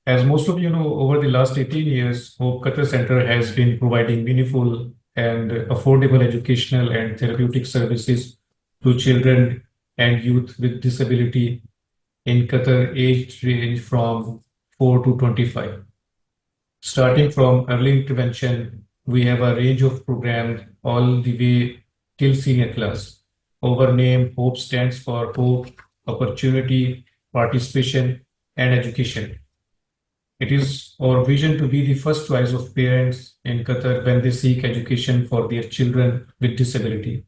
As most of you know, over the last 18 years, Hope Qatar Center has been providing meaningful and affordable educational and therapeutic services to children and youth with disability in Qatar age range from 4 to 25. Starting from early intervention, we have a range of programs all the way till senior class. Our name HOPE stands for Hope, Opportunity, Participation, and Education. It is our vision to be the first choice of parents in Qatar when they seek education for their children with disability.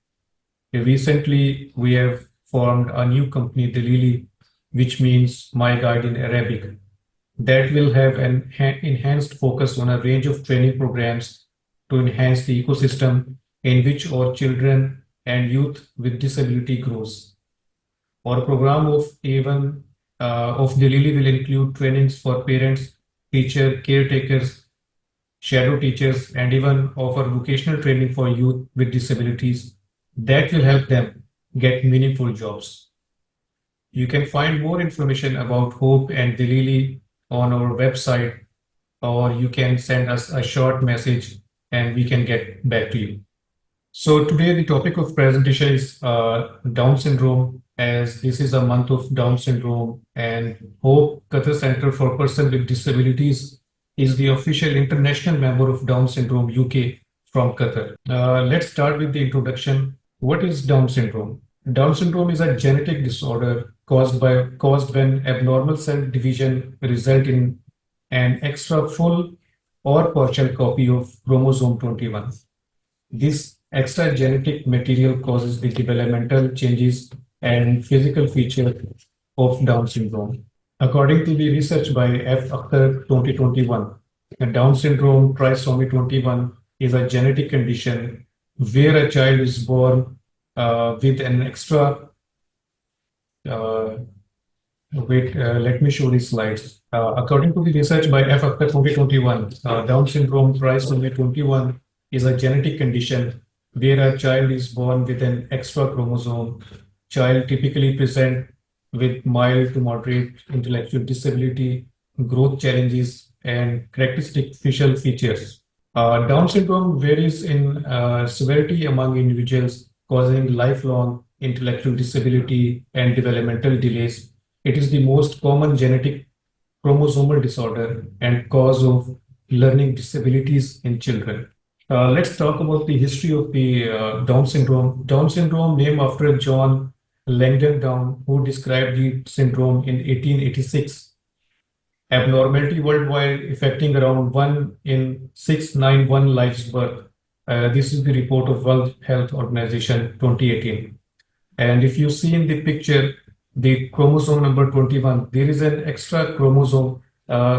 Recently, we have formed a new company, Dalili, which means My Guide in Arabic, that will have an enhanced focus on a range of training programs to enhance the ecosystem in which our children and youth with disability grows. Our program of A1 of Dalili will include trainings for parents, teachers, caretakers, shadow teachers, and even offer vocational training for youth with disabilities that will help them get meaningful jobs. You can find more information about Hope and Dalili on our website, or you can send us a short message and we can get back to you. So today the topic of presentation is Down syndrome, as this is a month of Down syndrome, and Hope Qatar Center for Persons with Disabilities is the official international member of Down syndrome UK from Qatar. Let's start with the introduction. What is Down syndrome? Down syndrome is a genetic disorder caused when abnormal cell division result in an extra full or partial copy of chromosome 21. This extra genetic material causes the developmental changes and physical features of Down syndrome. According to the research by F. Akhtar 2021, Down syndrome trisomy 21 is a genetic condition where a child is born with an extra let me show these slides. According to the research by F. Akhtar 2021, Down syndrome trisomy 21 is a genetic condition where a child is born with an extra chromosome. Child typically present with mild to moderate intellectual disability, growth challenges, and characteristic facial features. Down syndrome varies in severity among individuals, causing lifelong intellectual disability and developmental delays. It is the most common genetic chromosomal disorder and cause of learning disabilities in children. Let's talk about the history of the Down syndrome. Down syndrome, named after John Langdon Down, who described the syndrome in 1886. Abnormality worldwide affecting around 1 in 691 lives birth. This is the report of World Health Organization 2018. And if you see in the picture, the chromosome number 21, there is an extra chromosome,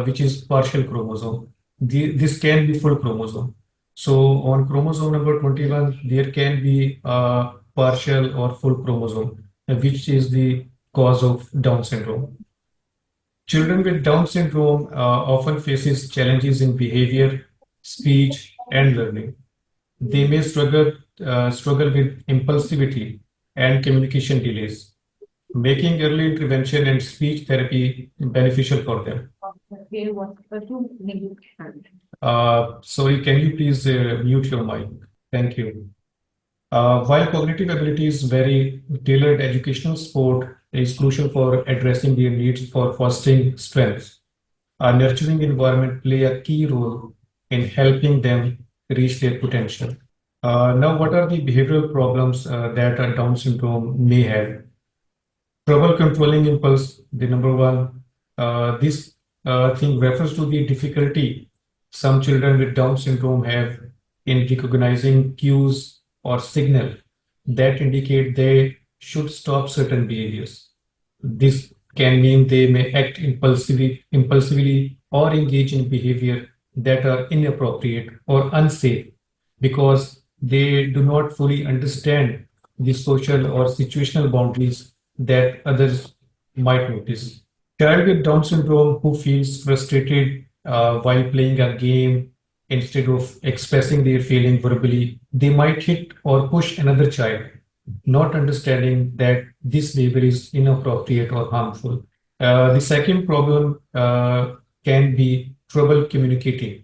which is partial chromosome. This can be full chromosome. So on chromosome number 21, there can be a partial or full chromosome, which is the cause of Down syndrome. Children with Down syndrome often faces challenges in behavior, speech, and learning. They may struggle with impulsivity and communication delays, making early intervention and speech therapy beneficial for them. Sorry, can you please mute your mic? Thank you. While cognitive abilities vary, tailored educational support is crucial for addressing their needs for fostering strengths. A nurturing environment play a key role in helping them reach their potential. Now, what are the behavioral problems that a Down syndrome may have? Trouble controlling impulse, the number one. This thing refers to the difficulty some children with Down syndrome have in recognizing cues or signal that indicate they should stop certain behaviors. This can mean they may act impulsively or engage in behavior that are inappropriate or unsafe because they do not fully understand the social or situational boundaries that others might notice. Child with Down syndrome who feels frustrated while playing a game instead of expressing their feeling verbally, they might hit or push another child, not understanding that this behavior is inappropriate or harmful. The second problem can be trouble communicating.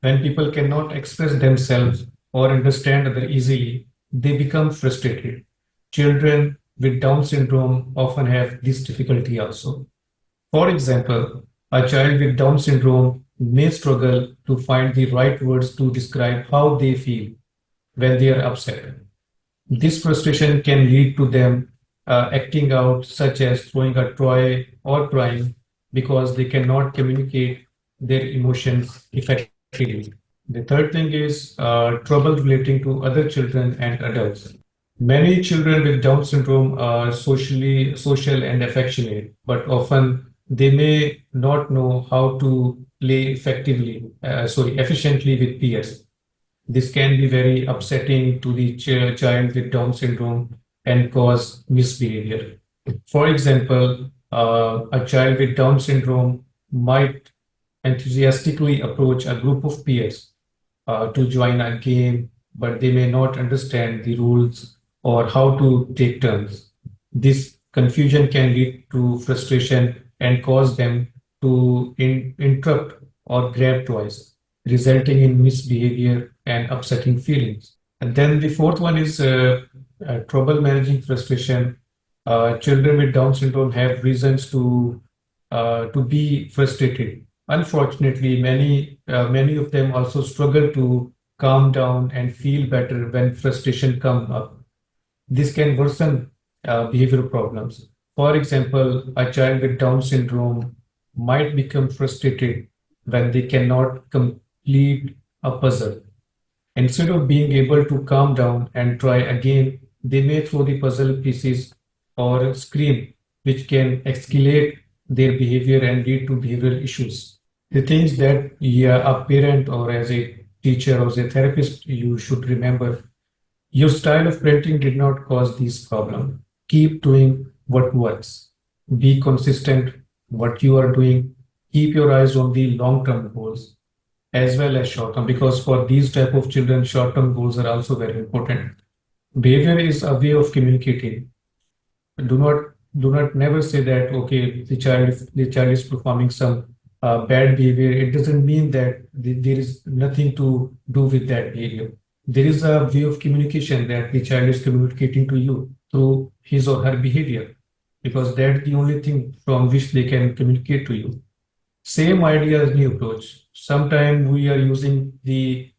When people cannot express themselves or understand others easily, they become frustrated. Children with Down syndrome often have this difficulty also. For example, a child with Down syndrome may struggle to find the right words to describe how they feel when they are upset. This frustration can lead to them acting out, such as throwing a toy or crying, because they cannot communicate their emotions effectively. The third thing is trouble relating to other children and adults. Many children with Down syndrome are socially social and affectionate, but often they may not know how to play efficiently with peers. This can be very upsetting to the child with Down syndrome and cause misbehavior. For example, a child with Down syndrome might enthusiastically approach a group of peers to join a game, but they may not understand the rules or how to take turns. This confusion can lead to frustration and cause them to interrupt or grab toys, resulting in misbehavior and upsetting feelings. And then the fourth one is trouble managing frustration. Children with Down syndrome have reasons to be frustrated. Unfortunately, many of them also struggle to calm down and feel better when frustration comes up. This can worsen behavioral problems. For example, a child with Down syndrome might become frustrated when they cannot complete a puzzle. Instead of being able to calm down and try again, they may throw the puzzle pieces or scream, which can escalate their behavior and lead to behavioral issues. The things that a parent or as a teacher or as a therapist you should remember, your style of parenting did not cause these problems. Keep doing what works. Be consistent what you are doing. Keep your eyes on the long-term goals as well as short-term, because for these type of children, short-term goals are also very important. Behavior is a way of communicating. Do not never say that okay, the child is performing some bad behavior. It doesn't mean that there is nothing to do with that behavior. There is a way of communication that the child is communicating to you through his or her behavior, because that's the only thing from which they can communicate to you. Same idea as new approach. Sometimes we are using the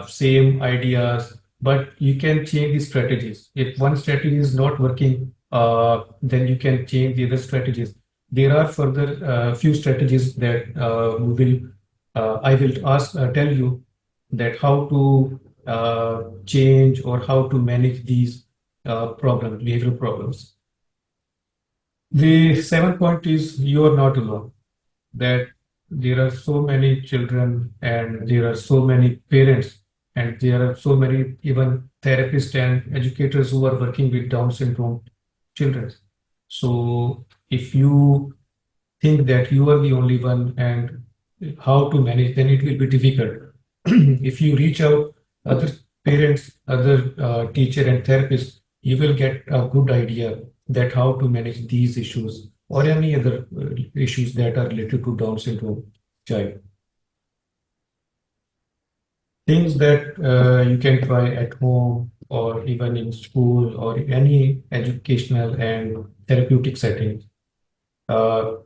same ideas, but you can change the strategies. If one strategy is not working, then you can change the other strategies. There are further few strategies that I will tell you that how to change or how to manage these behavioral problems. The seventh point is you are not alone. That there are so many children and there are so many parents and there are so many even therapists and educators who are working with Down syndrome children. So if you think that you are the only one and how to manage, then it will be difficult. If you reach out other parents, other teacher and therapists, you will get a good idea that how to manage these issues or any other issues that are related to Down syndrome child. Things that you can try at home or even in school or any educational and therapeutic settings.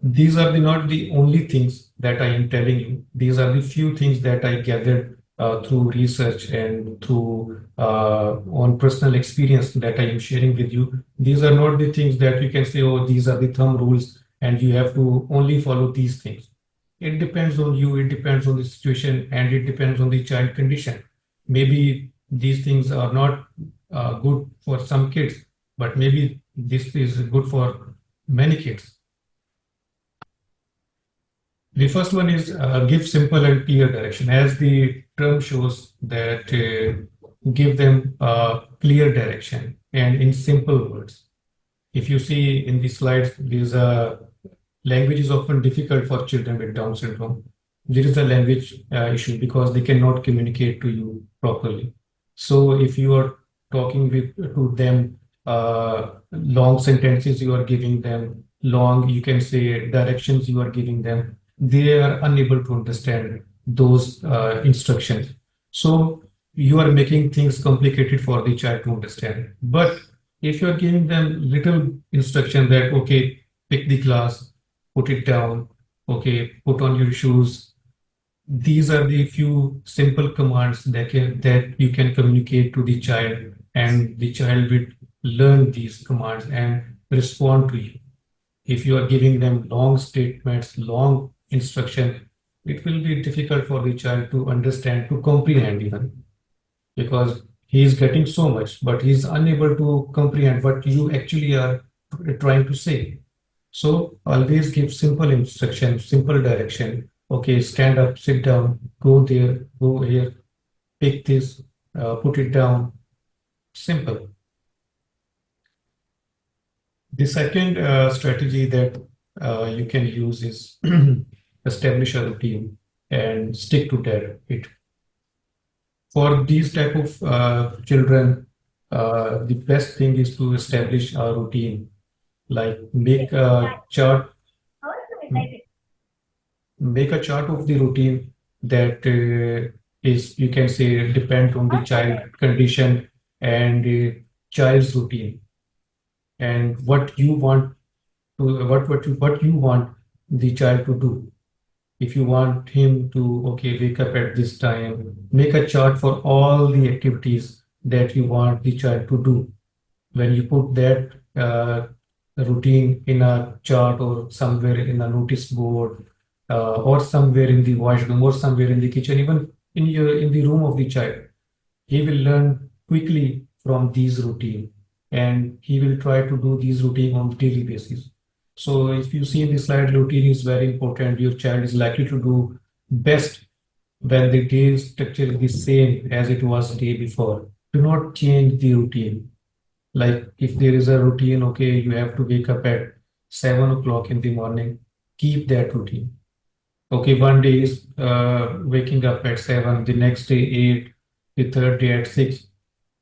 These are not the only things that I am telling you. These are the few things that I gathered through research and through on personal experience that I am sharing with you. These are not the things that you can say, oh, these are the thumb rules and you have to only follow these things. It depends on you, it depends on the situation, and it depends on the child condition. Maybe these things are not good for some kids, but maybe this is good for many kids. The first one is give simple and clear direction. As the term shows, that give them clear direction and in simple words. If you see in the slides, these language is often difficult for children with Down syndrome. There is a language issue because they cannot communicate to you properly. So if you are talking to them long sentences, you are giving them long, you can say directions you are giving them. they are unable to understand those instructions. So you are making things complicated for the child to understand. But if you are giving them little instruction that, okay, pick the glass, put it down, okay, put on your shoes, these are the few simple commands that you can communicate to the child, and the child will learn these commands and respond to you. If you are giving them long statements, long instruction, it will be difficult for the child to understand, to comprehend even, because he is getting so much, but he is unable to comprehend what you actually are trying to say. So always give simple instruction, simple direction. Okay, stand up, sit down, go there, go here, pick this, put it down. Simple. The second strategy that you can use is establish a routine and stick to that. It for these type of children, the best thing is to establish a routine, like make a chart of the routine that is, you can say, depend on the child condition and child's routine, and what you want to what you want the child to do. If you want him to, okay, wake up at this time, make a chart for all the activities that you want the child to do. When you put that routine in a chart or somewhere in a notice board, or somewhere in the washroom or somewhere in the kitchen, even in the room of the child, he will learn quickly from these routine, and he will try to do these routine on daily basis. So if you see in the slide, routine is very important. Your child is likely to do best when the day structure is the same as it was the day before. Do not change the routine. Like if there is a routine, okay, you have to wake up at 7 o'clock in the morning, keep that routine. Okay, one day is waking up at 7, the next day 8, the third day at 6.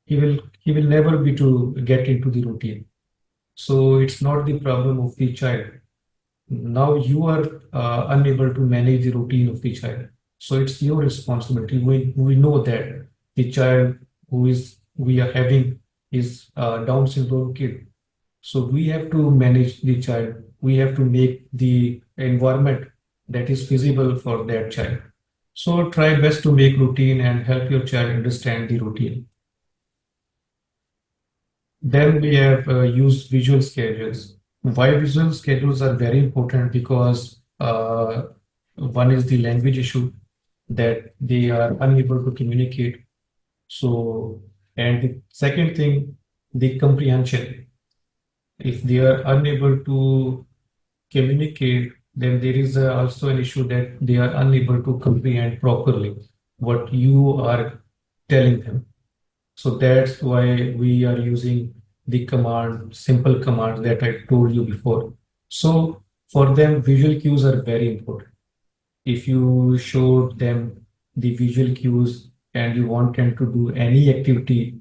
He will never be to get into the routine. So it's not the problem of the child. Now you are unable to manage the routine of the child. So it's your responsibility. We know that the child who is we are having is a Down syndrome kid. So we have to manage the child. We have to make the environment that is feasible for that child. So try best to make routine and help your child understand the routine. Then we have used visual schedules. Why visual schedules are very important? Because one is the language issue, that they are unable to communicate. So, and the second thing, the comprehension. If they are unable to communicate, then there is also an issue that they are unable to comprehend properly what you are telling them. So that's why we are using the command, simple commands that I told you before. So for them, visual cues are very important. If you show them the visual cues and you want them to do any activity,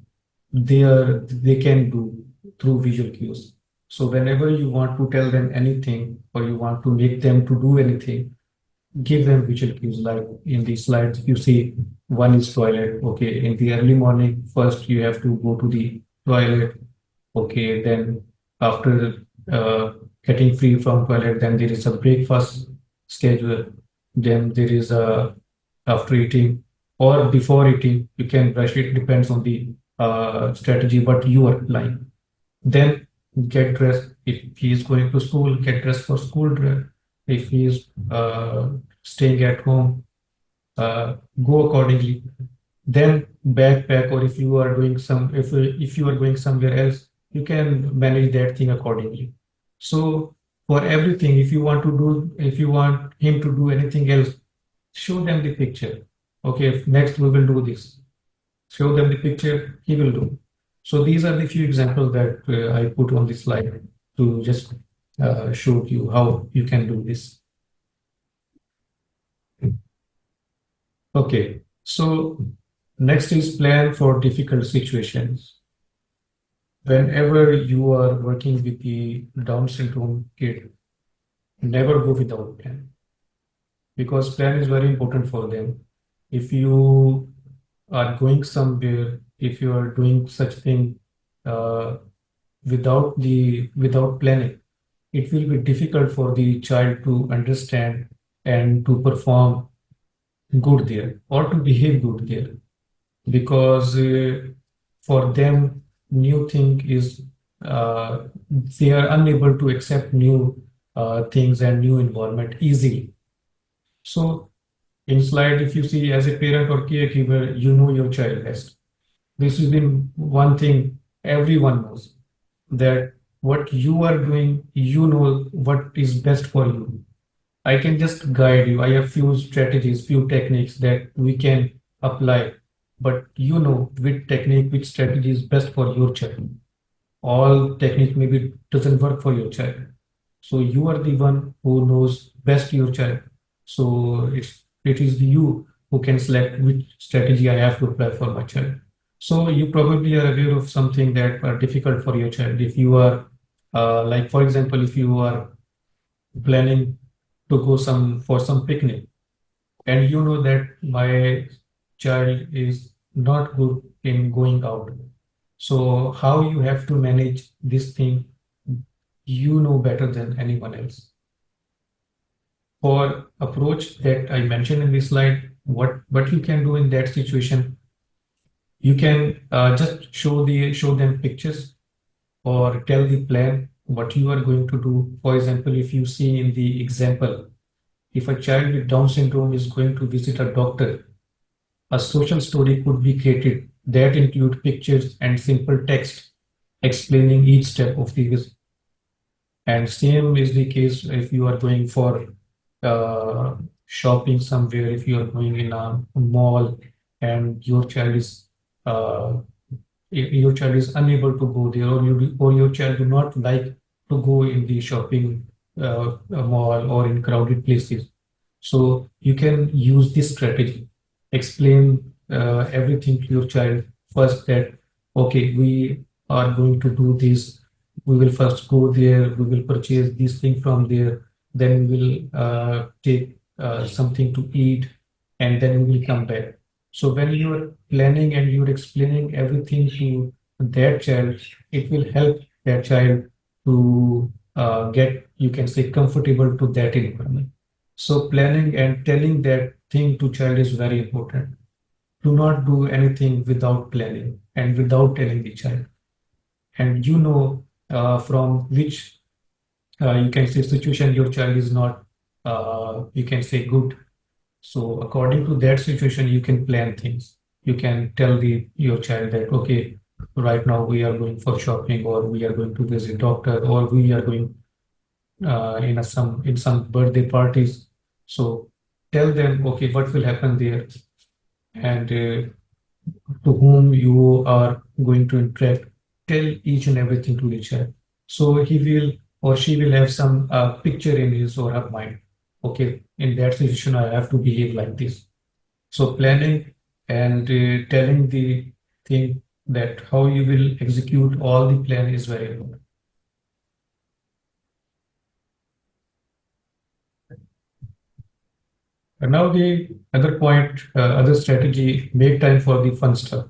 they can do through visual cues. So whenever you want to tell them anything or you want to make them to do anything, give them visual cues. Like in the slides you see, one is toilet. Okay, in the early morning, first you have to go to the toilet. Okay, then after uh, getting free from toilet, then there is a breakfast schedule. Then there is a after eating or before eating, you can brush it, depends on the strategy what you are applying. Then get dressed. If he is going to school, get dressed for school dress. If he is staying at home, go accordingly. Then backpack, or if you are doing some, if you are going somewhere else, you can manage that thing accordingly. So for everything, if you want to do, if you want him to do anything else, show them the picture. Okay, next we will do this. Show them the picture, he will do. So these are the few examples that I put on the slide to just show you how you can do this. Okay, so next is plan for difficult situations. Whenever you are working with the Down syndrome kid, never go without plan. because plan is very important for them. If you are going somewhere, if you are doing such thing uh, without planning, it will be difficult for the child to understand and to perform good there or to behave good there, because for them new thing is uh, they are unable to accept new things and new environment easily. So in slide, if you see, as a parent or caregiver, you know your child best. This is the one thing everyone knows, that what you are doing, you know what is best for you. I can just guide you. I have few strategies, few techniques that we can apply, but you know which technique, which strategy is best for your child. All technique maybe doesn't work for your child. So you are the one who knows best your child. So it is you who can select which strategy I have to apply for my child. So you probably are aware of something that are difficult for your child. If you are, like for example, if you are planning to go some picnic, and you know that my child is not good in going out, so how you have to manage this thing, you know better than anyone else. For approach that I mentioned in this slide, what you can do in that situation, you can just show them pictures or tell the plan what you are going to do. For example, if you see in the example, if a child with Down syndrome is going to visit a doctor, a social story could be created that include pictures and simple text explaining each step of the visit. And same is the case if you are going for uh, shopping somewhere, if you are going in a mall and uh, your child is unable to go there, or your child do not like to go in the shopping mall or in crowded places. So you can use this strategy. Explain everything to your child first, that okay, we are going to do this. We will first go there. We will purchase this thing from there. Then we will take something to eat, and then we will come back. So when you are planning and you're explaining everything to that child, it will help that child to get, you can say, comfortable to that environment. So planning and telling that thing to child is very important. Do not do anything without planning and without telling the child. And you know from which you can say situation your child is not, you can say, good. So according to that situation, you can plan things. You can tell the your child that okay, right now we are going for shopping, or we are going to visit doctor, or we are going in some birthday parties. So tell them okay what will happen there, and to whom you are going to interact. Tell each and everything to the child. So he will or she will have some picture in his or her mind. Okay, in that situation, I have to behave like this. So planning and telling the thing that how you will execute all the plan is very important. And now the other point, other strategy, make time for the fun stuff.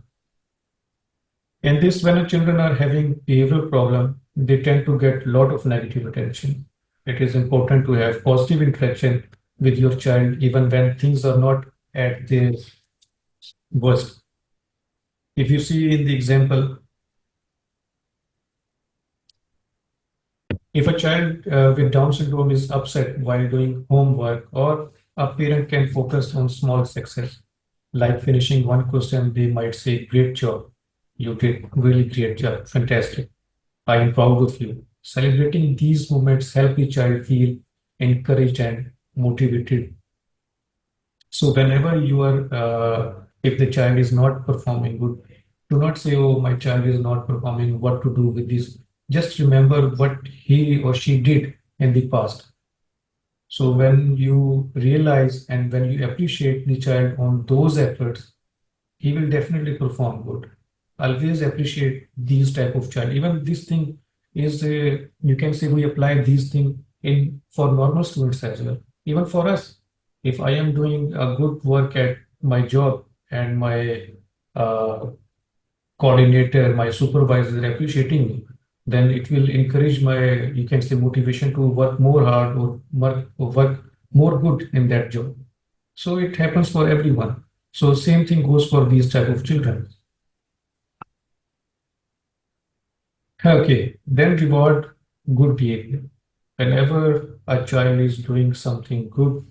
In this, when the children are having behavioral problem, they tend to get a lot of negative attention. It is important to have positive interaction with your child, even when things are not at their worst. If you see in the example, if a child with Down syndrome is upset while doing homework, or a parent can focus on small success, like finishing one question, they might say, "Great job. You did really great job. Fantastic. I am proud of you." Celebrating these moments help the child feel encouraged and motivated. So whenever you are, if the child is not performing good, do not say, "Oh, my child is not performing. What to do with this?" Just remember what he or she did in the past. So when you realize and when you appreciate the child on those efforts, he will definitely perform good. Always appreciate these type of child. Even this thing is, you can say we apply these thing in for normal students as well. Even for us, If I am doing a good work at my job and my uh, coordinator, my supervisor appreciating me, then it will encourage my, you can say, motivation to work more hard or work more good in that job. So it happens for everyone. So same thing goes for these type of children. Okay, then reward good behavior. Whenever a child is doing something good,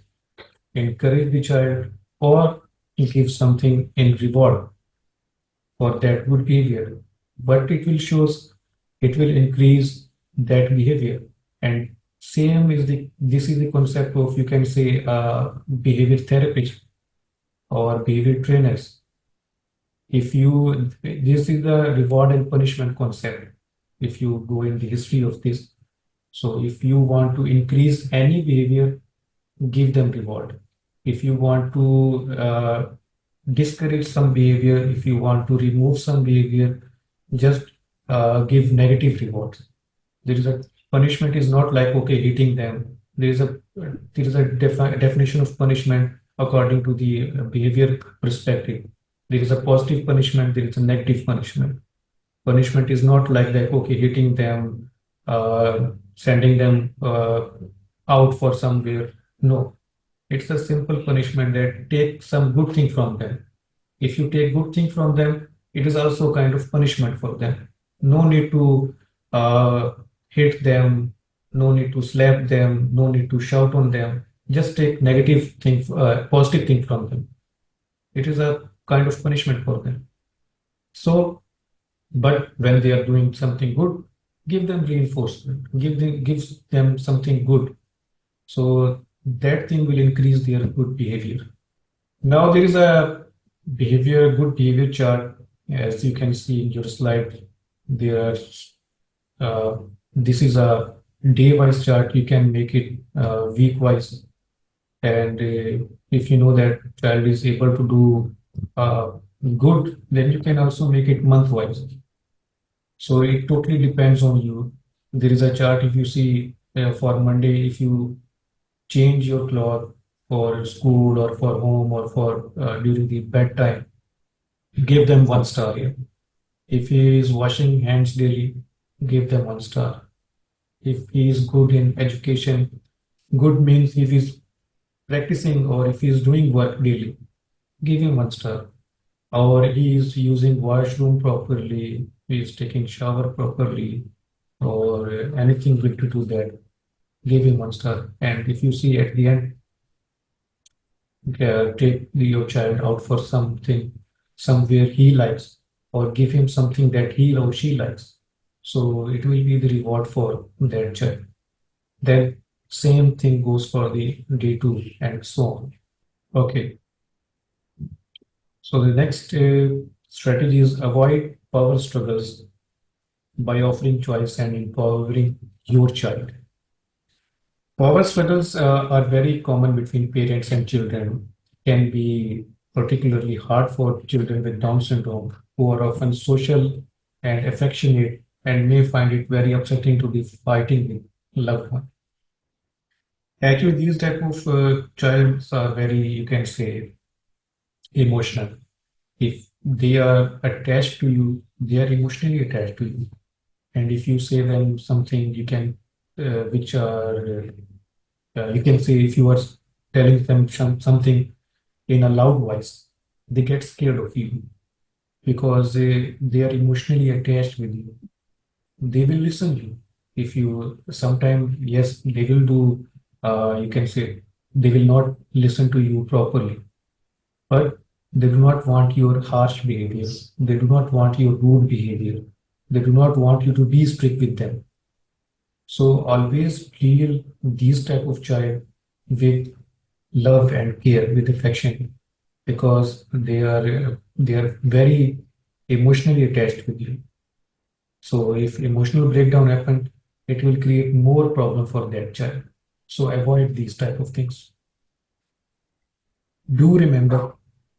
encourage the child or give something in reward for that good behavior. But it will increase that behavior. And same is this is the concept of, you can say, behavior therapist or behavior trainers. If you, this is the reward and punishment concept. If you go in the history of this, so if you want to increase any behavior, give them reward. If you want to discourage some behavior, if you want to remove some behavior, just give negative rewards. There is a punishment is not like, okay, hitting them. There is a definition of punishment according to the behavior perspective. There is a positive punishment, there is a negative punishment. Punishment is not like that, okay, hitting them, sending them out for somewhere. No, it's a simple punishment that take some good thing from them. If you take good thing from them, it is also kind of punishment for them. No need to uh, hit them, no need to slap them, no need to shout on them. Just take negative thing, positive thing from them. It is a kind of punishment for them. So, but when they are doing something good, give them reinforcement. Gives them something good. So that thing will increase their good behavior. Now there is a good behavior chart, as you can see in your slide. There, uh, this is a day-wise chart. You can make it week-wise, and if you know that child is able to do good, then you can also make it month-wise. So it totally depends on you. There is a chart. If you see for Monday, if you change your cloth for school or for home or for during the bedtime, give them 1 star here. If he is washing hands daily, give them 1 star. If he is good in education, good means if he is practicing or if he is doing work daily, give him 1 star. Or he is using washroom properly, he is taking shower properly, or anything related to that, give him 1 star. And if you see at the end, take your child out for something, somewhere he likes, or give him something that he or she likes. So it will be the reward for that child. Then same thing goes for the day two and so on. Okay. So the next strategy is avoid power struggles by offering choice and empowering your child. Power struggles are very common between parents and children, can be particularly hard for children with Down syndrome, who are often social and affectionate and may find it very upsetting to be fighting with loved one. Actually, these type of childs are very, you can say, emotional. If they are attached to you, they are emotionally attached to you. And if you say them something, you can, which are you can say, if you are telling them something in a loud voice, they get scared of you because they are emotionally attached with you. They will listen you. If you sometime, yes, they will do, you can say, they will not listen to you properly, but they do not want your harsh behavior. They do not want your rude behavior. They do not want you to be strict with them. So always deal these type of child with love and care, with affection, because they are very emotionally attached with you. So if emotional breakdown happen, it will create more problem for that child. So avoid these type of things. Do remember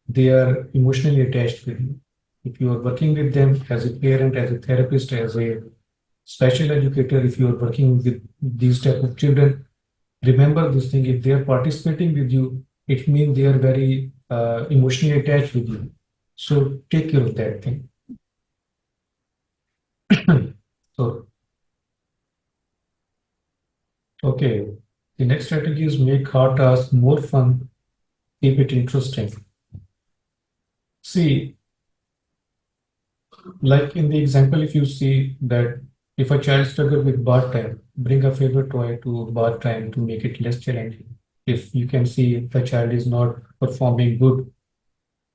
they are emotionally attached with you. If you are working with them as a parent, as a therapist, as a special educator, if you are working with these type of children, remember this thing. If they are participating with you, it means they are very emotionally attached with you. So take care of that thing. So, okay. The next strategy is make hard tasks more fun, keep it interesting. See, like in the example, if you see that if a child struggles with bath time, bring a favorite toy to bath time to make it less challenging. If you can see if the child is not performing good,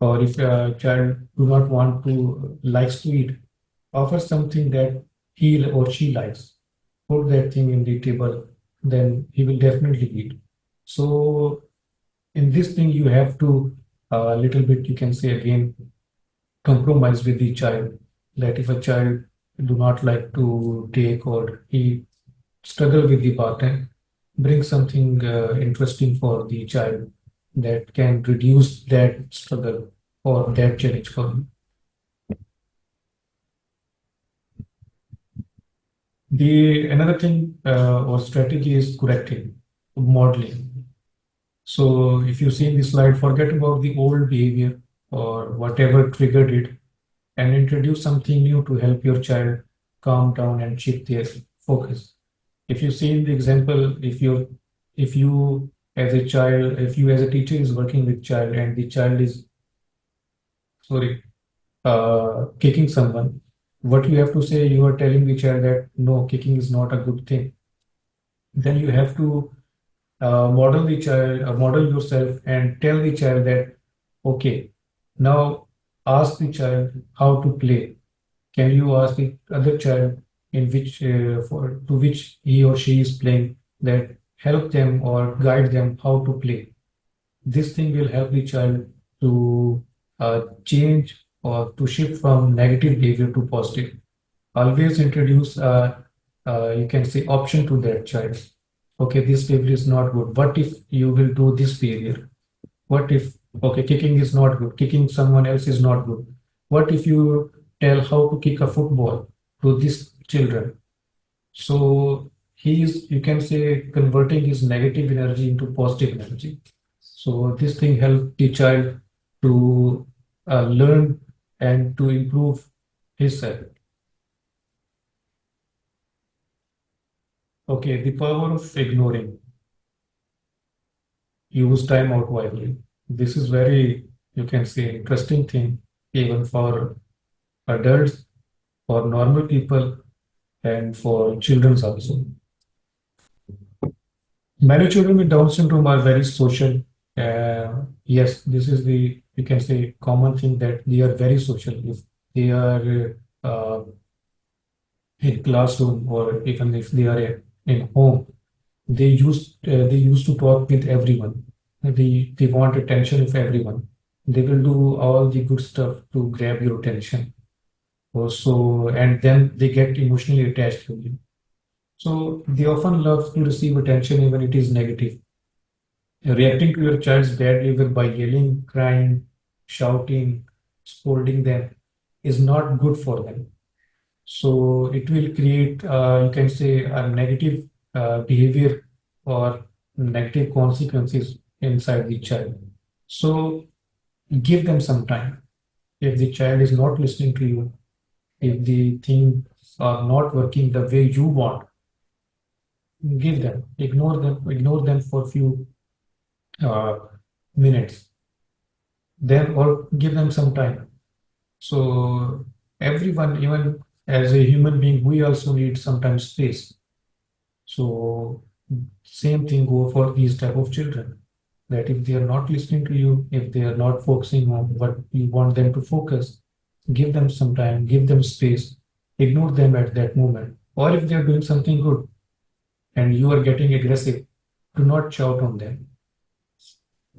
or if a child do not want to likes to eat, offer something that he or she likes. Put that thing in the table, then he will definitely eat. So in this thing, you have to a little bit, you can say again, compromise with the child. That if a child do not like to take or he struggle with the pattern, bring something interesting for the child that can reduce that struggle or that challenge for him. The another thing or strategy is correcting, modeling. So if you see in the slide, forget about the old behavior or whatever triggered it and introduce something new to help your child calm down and shift their focus. If you see in the example, if you as a child, if you as a teacher is working with child and the child is sorry kicking someone, what you have to say, you are telling the child that no, kicking is not a good thing. Then you have to model the child, model yourself, and tell the child that okay, now ask the child how to play. Can you ask the other child in which for to which he or she is playing that help them or guide them how to play? This thing will help the child to change or to shift from negative behavior to positive. Always introduce you can say option to that child. Okay, this behavior is not good. What if you will do this behavior? What if, okay, kicking is not good, kicking someone else is not good. What if you tell how to kick a football to these children? So he is, you can say, converting his negative energy into positive energy. So this thing helps the child to learn and to improve his self. Okay, the power of ignoring. Use time out wisely. This is very, you can say, interesting thing even for adults, for normal people, and for children also. Many children with Down syndrome are very social. Yes, this is the, you can say, common thing that they are very social. If they are in classroom or even if they are in home, they used to talk with everyone. They want attention of everyone. They will do all the good stuff to grab your attention. Also, and then they get emotionally attached to you. So they often love to receive attention even it is negative. Reacting to your child's bad behavior by yelling, crying, shouting, scolding them is not good for them. So it will create, you can say, a negative behavior or negative consequences inside the child. So give them some time. If the child is not listening to you, if the things are not working the way you want, give them, ignore them for a few uh, minutes, then or give them some time. So everyone, even as a human being, we also need sometimes space. So same thing go for these type of children. That if they are not listening to you, if they are not focusing on what you want them to focus, give them some time, give them space, ignore them at that moment. Or if they are doing something good and you are getting aggressive, do not shout on them.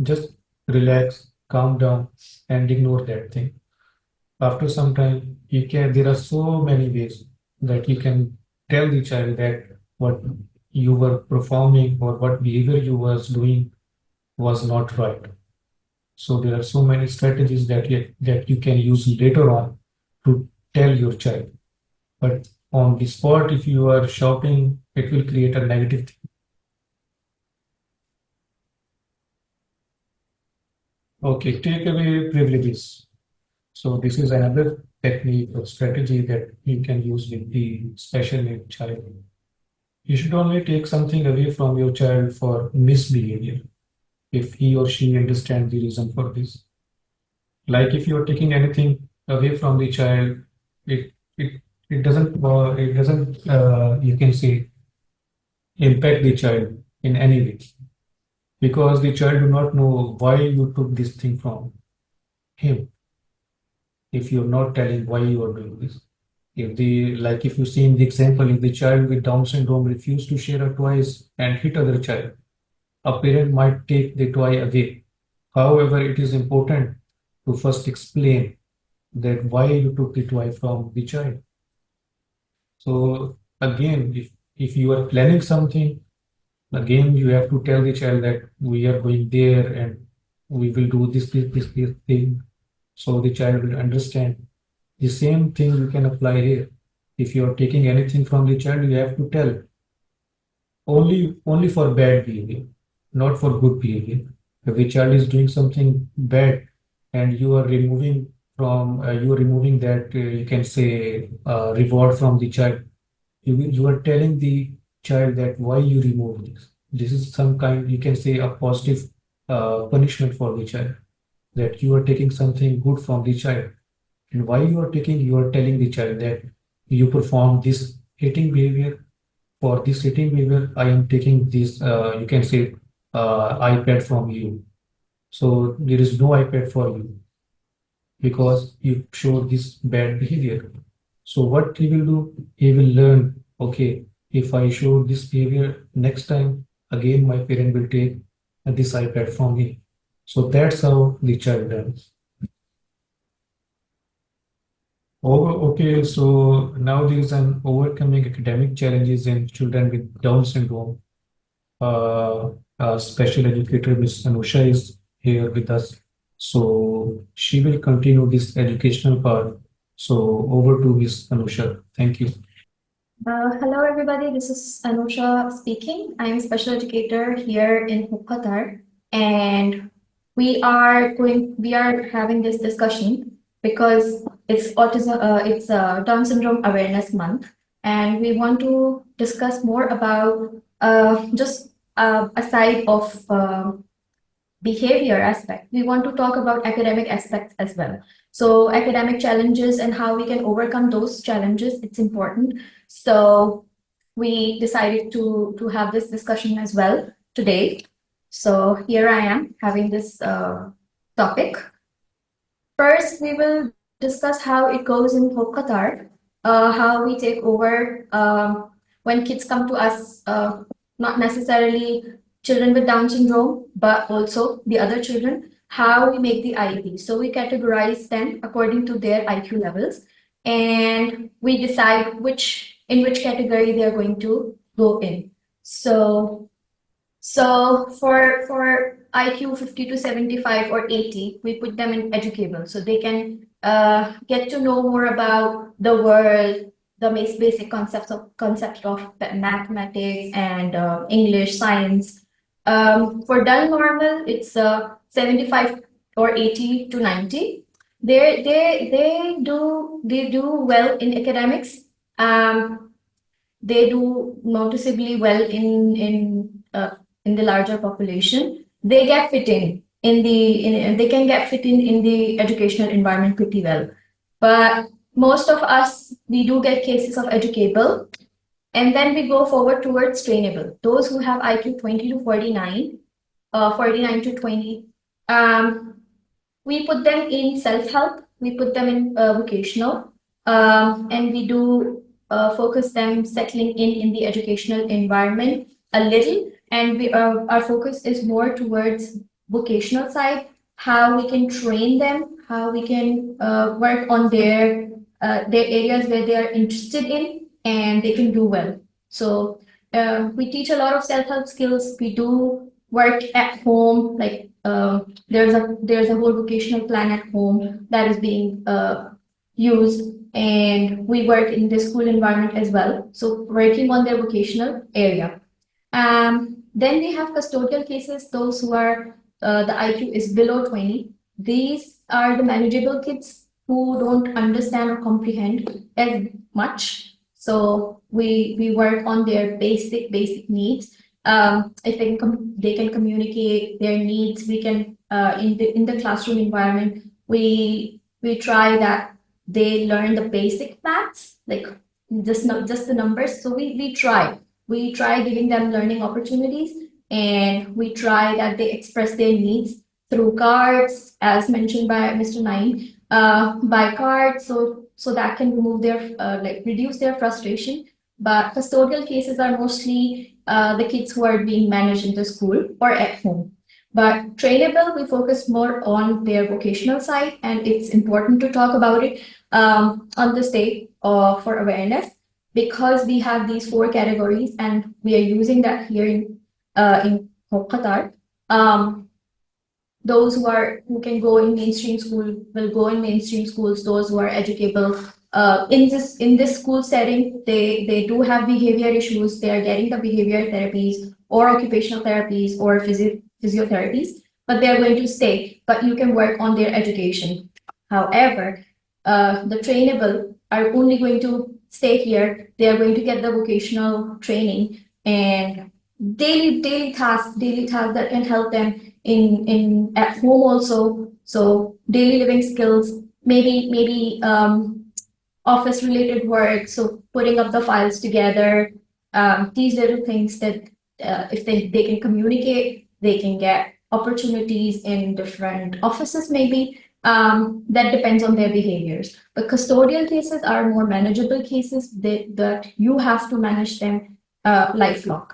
Just relax, calm down, and ignore that thing. After some time, you can. There are so many ways that you can tell the child that what you were performing or what behavior you was doing was not right. So there are so many strategies that you can use later on to tell your child. But on the spot, if you are shouting, it will create a negative thing. Okay, take away privileges. So this is another technique or strategy that you can use with the special need child. You should only take something away from your child for misbehavior if he or she understands the reason for this. Like if you're taking anything away from the child, it it it doesn't you can say impact the child in any way because the child do not know why you took this thing from him if you're not telling why you are doing this. If the like if you see in the example, if the child with Down syndrome refuse to share a toys and hit other child, a parent might take the toy away. However, it is important to first explain that why you took the toy from the child. So again, if you are planning something, again you have to tell the child that we are going there and we will do this thing, so the child will understand. The same thing you can apply here. If you are taking anything from the child, you have to tell only for bad behavior, not for good behavior. If the child is doing something bad and you are removing that you can say reward from the child, you are telling the child that why you remove this. This is some kind you can say a positive punishment for the child, that you are taking something good from the child. And why you are telling the child that you perform this hating behavior. For this hating behavior, I am taking this, you can say, iPad from you. So there is no iPad for you because you show this bad behavior. So what he will do? He will learn, okay, if I show this behavior next time, again my parent will take this iPad from me. So that's how the child learns. Oh, okay, so now there is an overcoming academic challenges in children with Down syndrome. Special educator Miss Anosha is here with us. So she will continue this educational part. So over to Miss Anosha. Thank you. Hello, everybody. This is Anosha speaking. I'm a special educator here in Qatar, and we are having this discussion because it's Down syndrome awareness month, and we want to discuss more about just a side of behavior aspect. We want to talk about academic aspects as well. So academic challenges and how we can overcome those challenges, it's important. So we decided to have this discussion as well today. So here I am having this topic. First, we will discuss how it goes in Qatar, how we take over when kids come to us, not necessarily children with Down syndrome, but also the other children, how we make the IEP. So we categorize them according to their IQ levels, and we decide in which category they are going to go in. So for IQ 50 to 75 or 80, we put them in educable so they can get to know more about the world, the basic concepts of mathematics and English, science. For dull normal, it's 75 or 80 to 90. They do well in academics. Um, they do noticeably well in the larger population. They get fit they can get fit in the educational environment pretty well. But most of us, we do get cases of educable, and then we go forward towards trainable. Those who have IQ 20 to 49, 49 to 20, um, we put them in self-help, we put them in vocational, and we do focus them settling in the educational environment a little. And our focus is more towards vocational side, how we can train them, how we can work on their areas where they are interested in and they can do well. So we teach a lot of self-help skills. We do work at home, like there's a whole vocational plan at home that is being used, and we work in the school environment as well. So working on their vocational area. Then we have custodial cases, those who are the IQ is below 20. These are the manageable kids who don't understand or comprehend as much. So we work on their basic needs. If they can communicate their needs, we can in the classroom environment we try that they learn the basic maths, like just the numbers. So we try giving them learning opportunities, and we try that they express their needs through cards, as mentioned by Mr. Naeem, by cards, so that can remove their like reduce their frustration. But custodial cases are mostly the kids who are being managed in the school or at home. But trainable, we focus more on their vocational side, and it's important to talk about it on this day for awareness, because we have these 4 categories, and we are using that here in Qatar. Those who can go in mainstream school will go in mainstream schools. Those who are educable in this school setting, they do have behavior issues. They are getting the behavior therapies or occupational therapies or physiotherapies, but they're going to stay. But you can work on their education. However, the trainable are only going to stay here. They are going to get the vocational training and daily tasks that can help them in at home also. So daily living skills, maybe office related work, so putting up the files together, these little things that if they can communicate, they can get opportunities in different offices maybe. That depends on their behaviors. But custodial cases are more manageable cases that you have to manage them lifelong.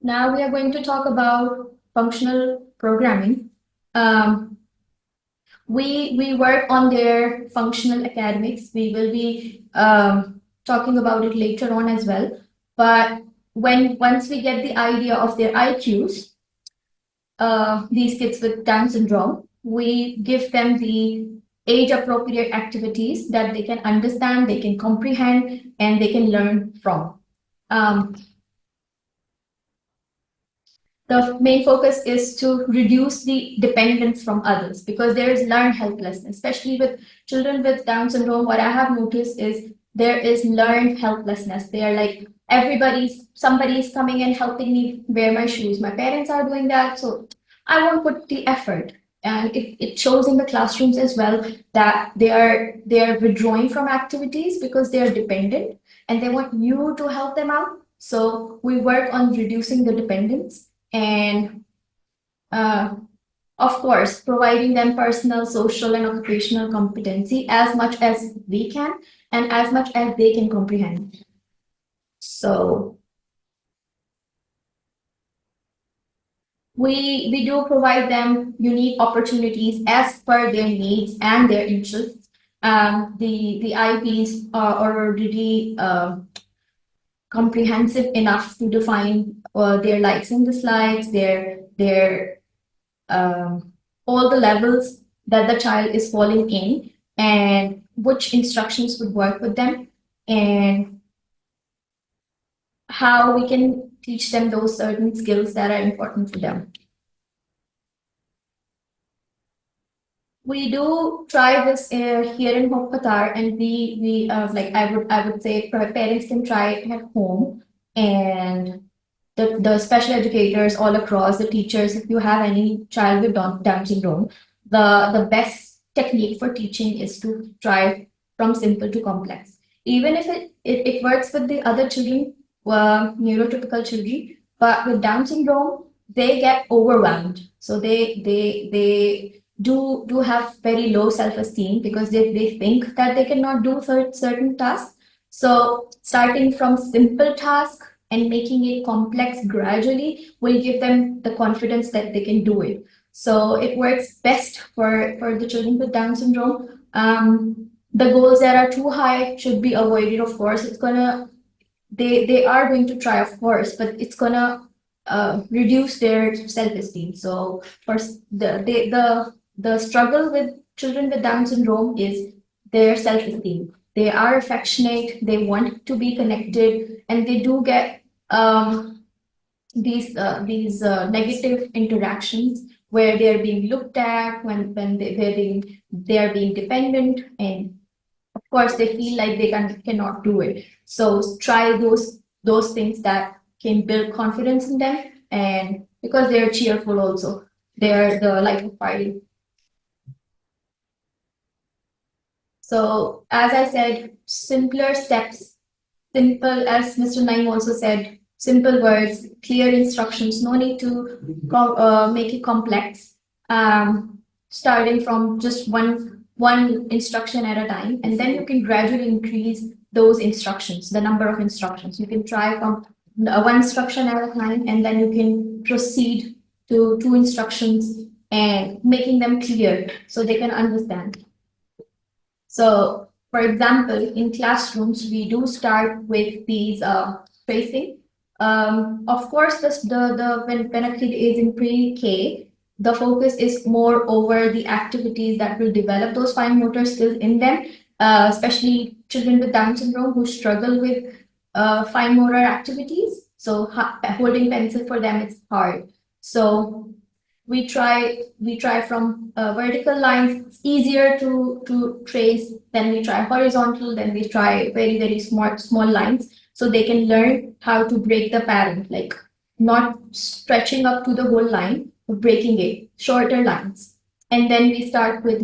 Now we are going to talk about functional programming. We work on their functional academics. We will be talking about it later on as well. But once we get the idea of their IQs, these kids with Down syndrome, we give them the age-appropriate activities that they can understand, they can comprehend, and they can learn from. The main focus is to reduce the dependence from others, because there is learned helplessness, especially with children with Down syndrome. What I have noticed is there is learned helplessness. They are like, somebody's coming and helping me wear my shoes. My parents are doing that, so I won't put the effort. And it shows in the classrooms as well that they are withdrawing from activities because they are dependent and they want you to help them out. So we work on reducing the dependence and of course, providing them personal, social, and occupational competency as much as we can and as much as they can comprehend. So we do provide them unique opportunities as per their needs and their interests. The IPs are already comprehensive enough to define their likes and dislikes, their all the levels that the child is falling in, and which instructions would work with them, and how we can teach them those certain skills that are important for them. We do try this here in Qatar, and we like I would say parents can try it at home, and the special educators all across, the teachers, if you have any child with Down syndrome, the best technique for teaching is to try from simple to complex. Even if it works with the other children, neurotypical children, but with Down syndrome, they get overwhelmed. So they do have very low self-esteem because they think that they cannot do certain tasks. So starting from simple tasks and making it complex gradually will give them the confidence that they can do it. So it works best for the children with Down syndrome. The goals that are too high should be avoided. Of course, they are going to try, of course, but it's gonna reduce their self-esteem. So first, the struggle with children with Down syndrome is their self-esteem. They are affectionate, they want to be connected, and they do get these negative interactions where they're being looked at, when they are being dependent, and of course they feel like they cannot do it. So try those things that can build confidence in them, and because they're cheerful also, they're the life of party. So as I said, simpler steps, simple, as Mr. Naeem also said, simple words, clear instructions, no need to make it complex. Starting from just one instruction at a time, and then you can gradually increase those instructions, the number of instructions. You can try from one instruction at a time, and then you can proceed to 2 instructions and making them clear so they can understand. So, for example, in classrooms, we do start with these tracing. Of course, when a kid is in pre-K, the focus is more over the activities that will develop those fine motor skills in them, especially children with Down syndrome who struggle with fine motor activities. So holding pencil for them is hard. So we try from vertical lines. It's easier to trace. Then we try horizontal. Then we try very small lines, so they can learn how to break the pattern, like not stretching up to the whole line, but breaking it, shorter lines. And then we start with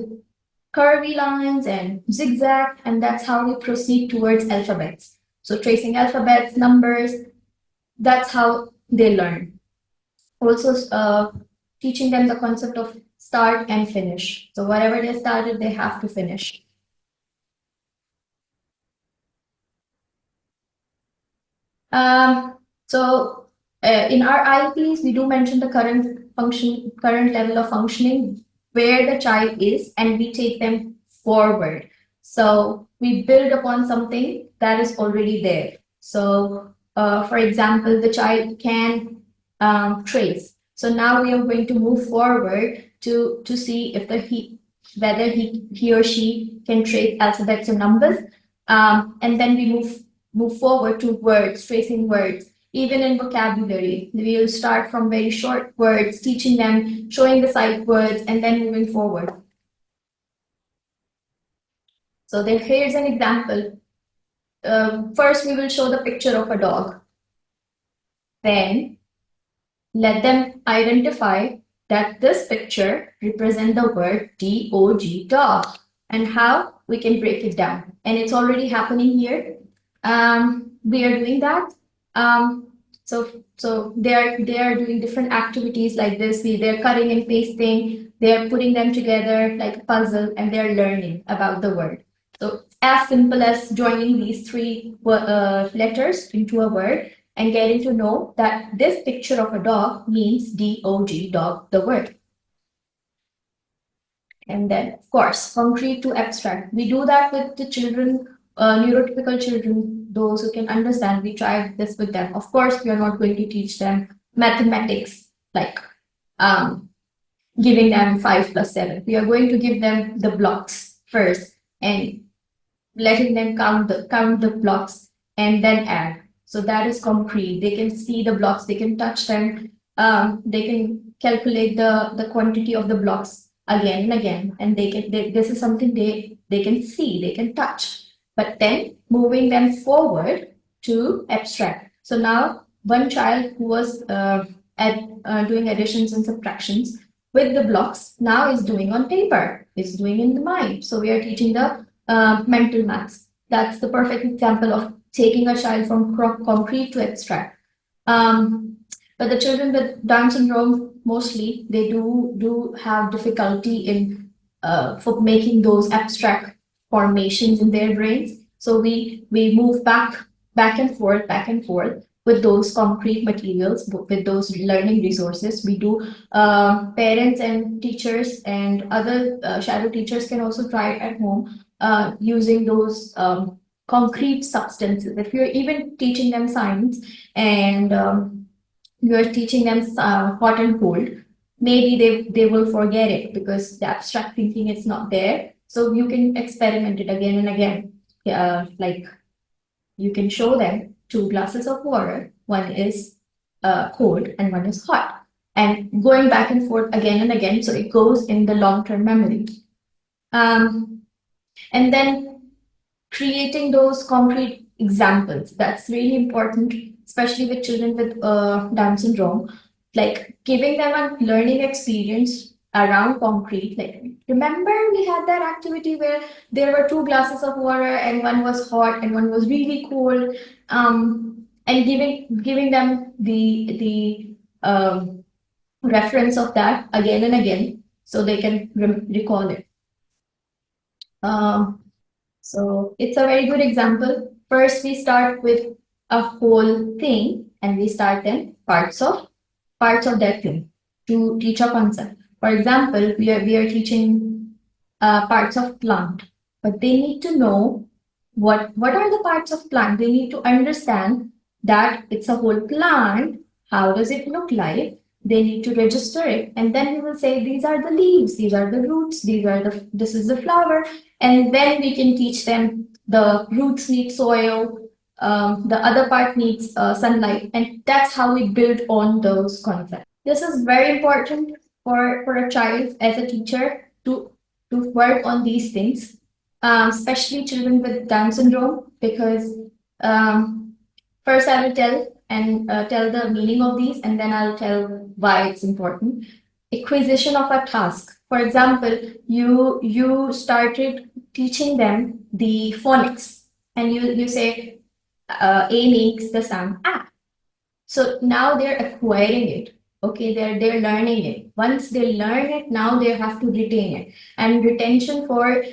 curvy lines and zigzag, and that's how we proceed towards alphabets. So tracing alphabets, numbers, that's how they learn. Also, teaching them the concept of start and finish. So whatever they started, they have to finish. So in our IEPs, we do mention the current level of functioning, where the child is, and we take them forward. So we build upon something that is already there. So for example, the child can trace. So now we are going to move forward to see if whether he or she can trace alphabets or numbers, and then we move forward to words, tracing words. Even in vocabulary, we will start from very short words, teaching them, showing the sight words, and then moving forward. So here's an example. First, we will show the picture of a dog. Then let them identify that this picture represents the word D-O-G, dog, and how we can break it down. And it's already happening here. We are doing that. So they are doing different activities like this. They're cutting and pasting. They're putting them together like a puzzle, and they're learning about the word. So as simple as joining these 3 letters into a word and getting to know that this picture of a dog means D-O-G, dog, the word. And then, of course, concrete to abstract. We do that with the children, neurotypical children, those who can understand. We try this with them. Of course, we are not going to teach them mathematics, like giving them 5 plus 7. We are going to give them the blocks first and letting them count the blocks and then add. So that is concrete. They can see the blocks, they can touch them, they can calculate the quantity of the blocks again and again, and this is something they can see, they can touch. But then moving them forward to abstract. So now one child who was doing additions and subtractions with the blocks now is doing on paper, is doing in the mind. So we are teaching the mental maths. That's the perfect example of taking a child from concrete to abstract. But the children with Down syndrome, mostly, they do have difficulty in for making those abstract formations in their brains. So we move back and forth with those concrete materials, with those learning resources. We do parents and teachers and other shadow teachers can also try it at home using those concrete substances. If you're even teaching them science and you're teaching them hot and cold, maybe they will forget it because the abstract thinking is not there. So you can experiment it again and again. Like you can show them 2 glasses of water. One is cold and one is hot, and going back and forth again and again. So it goes in the long-term memory. And then creating those concrete examples. That's really important, especially with children with Down syndrome. Like giving them a learning experience around concrete. Like, remember we had that activity where there were two glasses of water and one was hot and one was really cold. And giving them the reference of that again and again so they can recall it. So it's a very good example. First, we start with a whole thing and we start then parts of that thing to teach a concept. For example, we are teaching parts of plant, but they need to know what are the parts of plant. They need to understand that it's a whole plant. How does it look like? They need to register it, and then we will say these are the leaves, these are the roots, this is the flower, and then we can teach them the roots need soil, the other part needs sunlight, and that's how we build on those concepts. This is very important for a child as a teacher to work on these things, especially children with Down syndrome, because first I will tell the meaning of these, and then I'll tell why it's important. Acquisition of a task. For example, you started teaching them the phonics, and you say A makes the sound A. So now they're acquiring it. Okay, they're learning it. Once they learn it, now they have to retain it. And retention for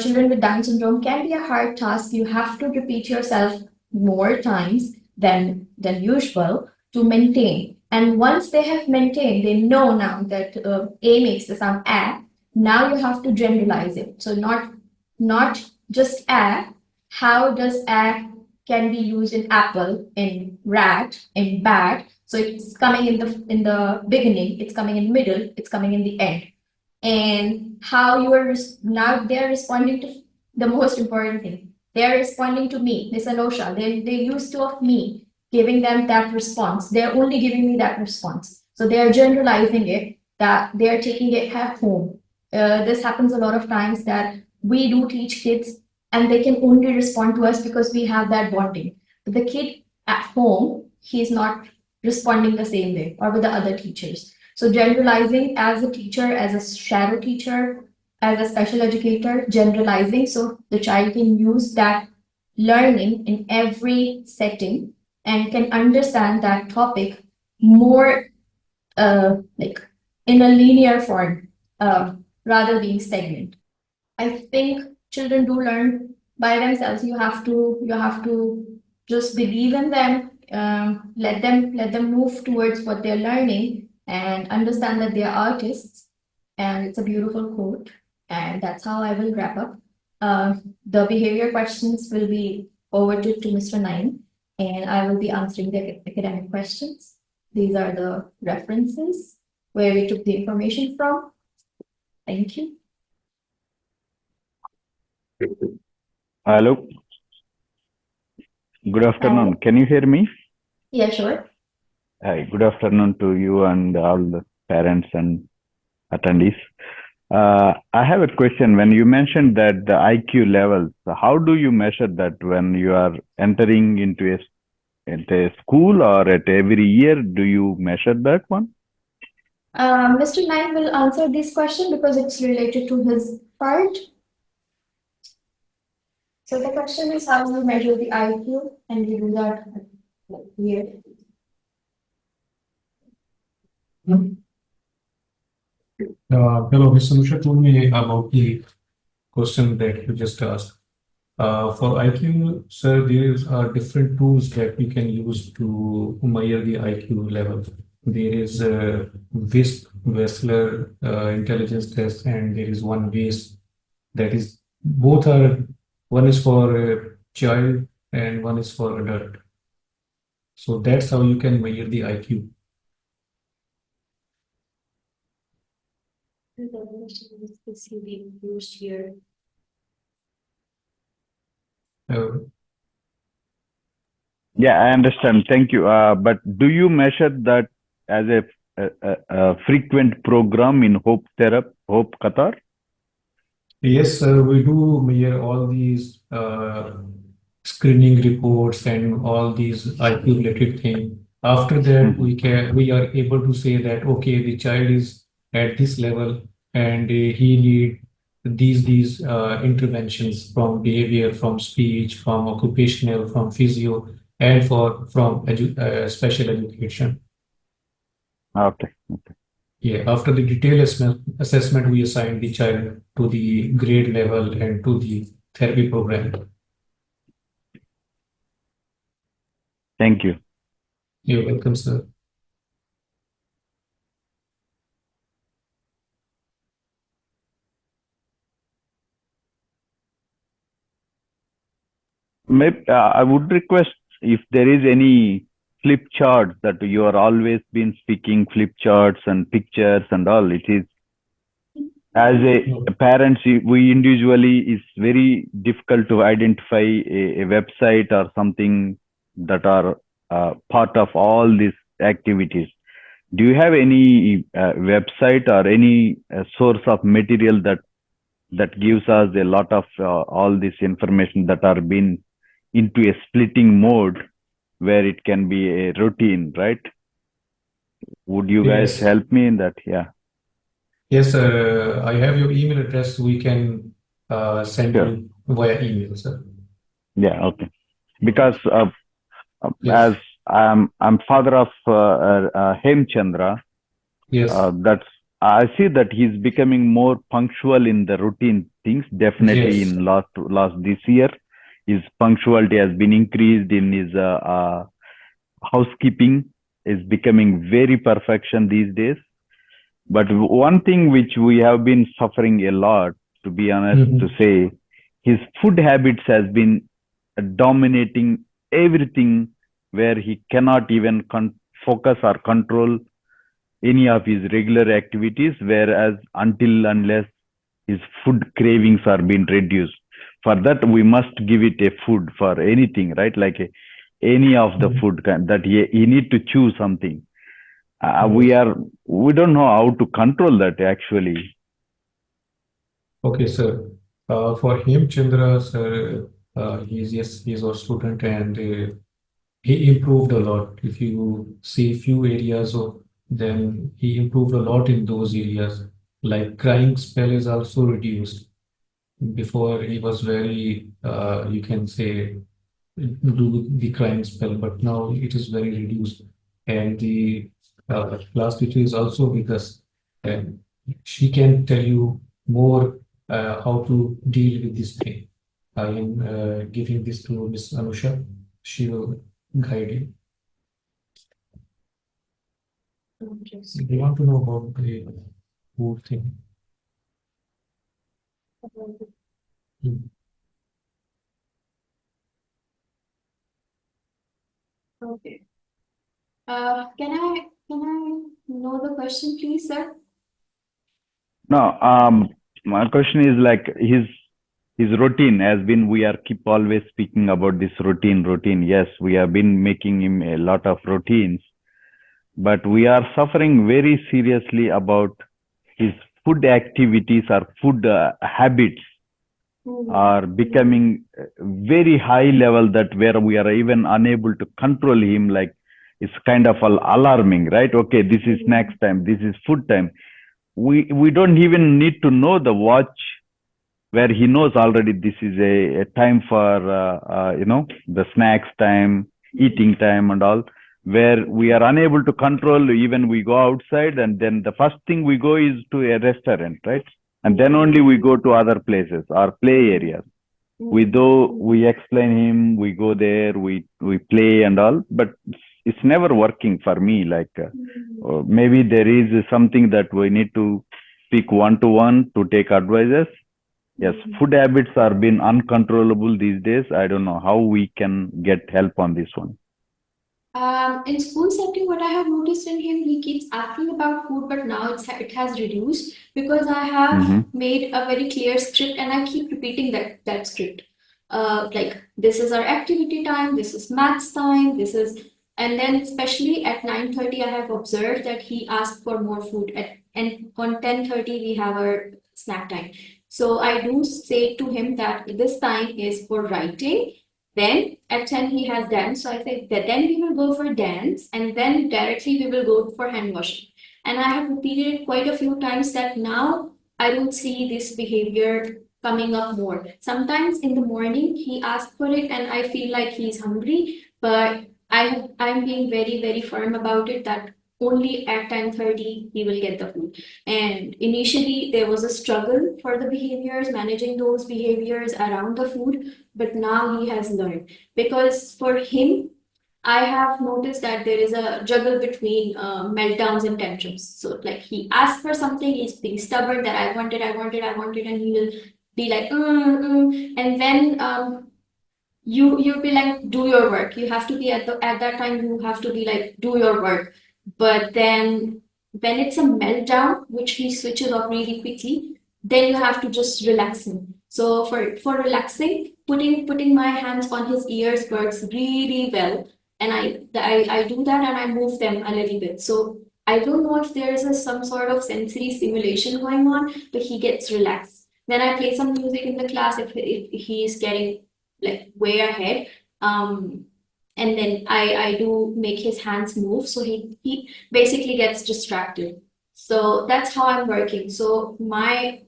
children with Down syndrome can be a hard task. You have to repeat yourself more times than usual to maintain. And once they have maintained, they know now that A makes the sound A. Now you have to generalize it. So not just A. How does A can be used in apple, in rat, in bat. So it's coming in the beginning, it's coming in middle, it's coming in the end. And how you are now they're responding to the most important thing. They're responding to me, Miss Anosha. They used to of me giving them that response. They're only giving me that response. So they're generalizing it, that they're taking it at home. This happens a lot of times that we do teach kids and they can only respond to us because we have that bonding. But the kid at home, he's not responding the same way or with the other teachers. So generalizing as a teacher, as a shadow teacher, as a special educator, generalizing so the child can use that learning in every setting and can understand that topic more like in a linear form rather being stagnant. I think children do learn by themselves. You have to just believe in them, let them move towards what they're learning and understand that they are artists. And it's a beautiful quote. And that's how I will wrap up. The behavior questions will be forwarded to Mr. Naeem, and I will be answering the academic questions. These are the references where we took the information from. Thank you. Hello. Good afternoon. Can you hear me? Yeah, sure. Hi. Good afternoon to you and all the parents and attendees. I have a question. When you mentioned that the IQ levels, how do you measure that when you are entering into a school or at every year? Do you measure that one? Mr. Naik will answer this question because it's related to his part. So the question is how you measure the IQ, and we do that here. Hello, Ms. Anosha told me about the question that you just asked. For IQ, sir, there are different tools that we can use to measure the IQ level. There is a Wessler intelligence test, and there is one WAIS that is both are one is for a child and one is for adult. So that's how you can measure the IQ. Uh, Yeah, I understand. Thank you. But do you measure that as a frequent program in Hope Qatar? Yes, we do measure all these screening reports and all these IQ related things. After that, Mhm. we are able to say that okay, the child is at this level and he need these interventions from behavior, from speech, from occupational, from physio, and from special education. Okay. Yeah, after the detailed assessment, we assign the child to the grade level and to the therapy program. Thank you. You're welcome, sir. Maybe I would request if there is any flip charts that you are always been speaking flip charts and pictures and all. It is as a parents, we individually is very difficult to identify a website or something that are part of all these activities. Do you have any website or any source of material that gives us a lot of all this information that are being into a splitting mode where it can be a routine, right? Would you guys Yes, help me in that? Yeah, yes, sir. I have your email address. We can send sure. you via email, sir. Yeah, okay. Because as Yes, I'm father of Hemchandra, yes, that's I see that he's becoming more punctual in the routine things. Definitely yes. in last this year, his punctuality has been increased in his housekeeping is becoming very perfection these days. But one thing which we have been suffering a lot, to be honest, to Mhm. say, his food habits has been dominating everything, where he cannot even focus or control any of his regular activities. Whereas unless his food cravings are being reduced, for that we must give it a food for anything, right? Like any of the Mhm. food that he need to choose something. uh, we Yes. are we don't know how to control that actually. Okay, sir. For him, Chandra, sir, he's our student and he improved a lot. If you see few areas of then he improved a lot in those areas. Like crying spell is also reduced. Before he was very, you can say, do the crying spell, but now it is very reduced. And the class teacher is also with us, and she can tell you more how to deal with this thing. I am giving this to Miss Anusha. She will guide you. We want to know about the whole thing. Mm. Okay. Can I know the question, please, sir? No, my question is like his routine has been, we are keep always speaking about this routine. Yes, we have been making him a lot of routines, but we are suffering very seriously about his food activities or food habits are becoming very high level, that where we are even unable to control him. Like it's kind of alarming, right? Okay, this is snacks time, this is food time. We don't even need to know the watch, where he knows already this is a time for the snacks time, eating time and all, where we are unable to control. Even we go outside and then the first thing we go is to a restaurant, right? And then only we go to other places or play areas. We though we explain him, we go there, we play and all, but it's never working for me. Like maybe there is something that we need to speak one to one to take advices. Yes, food habits are being uncontrollable these days. I don't know how we can get help on this one. In school setting, what I have noticed in him, he keeps asking about food, but now it has reduced because I have Mm-hmm. made a very clear script and I keep repeating that script. like this is our activity time, this is maths time, this is, and then especially at 9:30, I have observed that he asked for more food and on 10:30 we have our snack time. So I do say to him that this time is for writing. Then at 10 he has dance. So I say that then we will go for dance and then directly we will go for hand washing. And I have repeated it quite a few times that now I don't see this behavior coming up more. Sometimes in the morning he asks for it and I feel like he's hungry, but I'm being very, very firm about it that only at 10:30 he will get the food. And initially there was a struggle for the behaviors, managing those behaviors around the food, but now he has learned. Because for him, I have noticed that there is a juggle between meltdowns and tantrums. So like he asks for something, he's being stubborn that I want it, I want it, I want it, and he will be like, and then you'll be like, do your work. You have to be at that time, you have to be like, do your work. But then when it's a meltdown, which he switches off really quickly, then you have to just relax him. So for relaxing, putting my hands on his ears works really well. And I do that and I move them a little bit. So I don't know if there is some sort of sensory stimulation going on, but he gets relaxed. Then I play some music in the class if he is getting like way ahead. And then I do make his hands move, so he basically gets distracted. So that's how I'm working. So I'm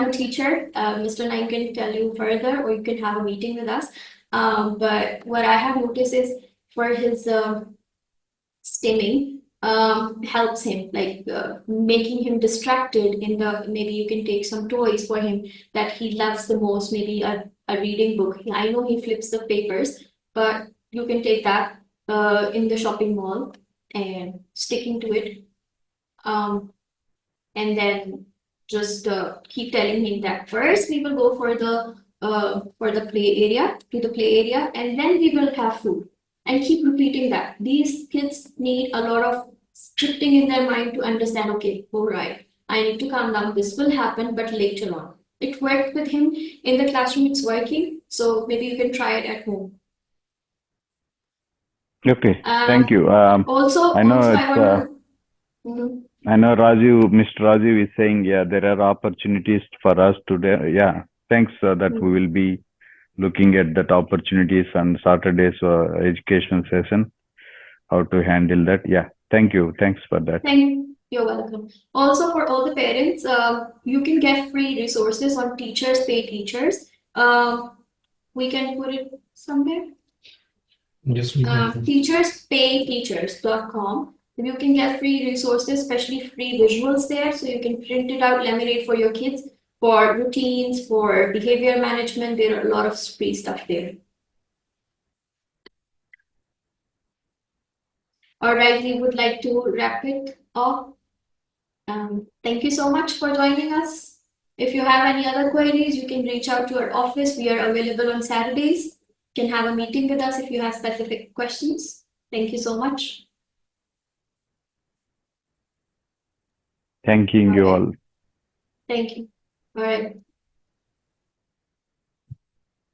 a teacher. Mr. Naeem can tell you further, or you can have a meeting with us. But what I have noticed is for his stimming helps him, like making him distracted in the, maybe you can take some toys for him that he loves the most, maybe a reading book. I know he flips the papers, but you can take that in the shopping mall and sticking to it. And then just keep telling him that first we will go for the play area, to the play area, and then we will have food. And keep repeating that. These kids need a lot of scripting in their mind to understand, okay, all right, I need to calm down. This will happen, but later on. It worked with him in the classroom, it's working. So maybe you can try it at home. Okay, thank you. Also, I know also it's, I want to. I know Mr. Rajiv is saying, yeah, there are opportunities for us today. Yeah, thanks that we will be looking at that opportunities on Saturday's education session, how to handle that. Yeah, thank you. Thanks for that. You're welcome. Also, for all the parents, you can get free resources on Teachers Pay Teachers. We can put it somewhere. Yes, we can. Teacherspayteachers.com. You can get free resources, especially free visuals there. So you can print it out, laminate for your kids, for routines, for behavior management. There are a lot of free stuff there. All right, we would like to wrap it up. Thank you so much for joining us. If you have any other queries, you can reach out to our office. We are available on Saturdays. You can have a meeting with us if you have specific questions. Thank you so much. Thanking you all. Thank you. All right.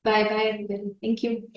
Bye bye, everybody. Thank you.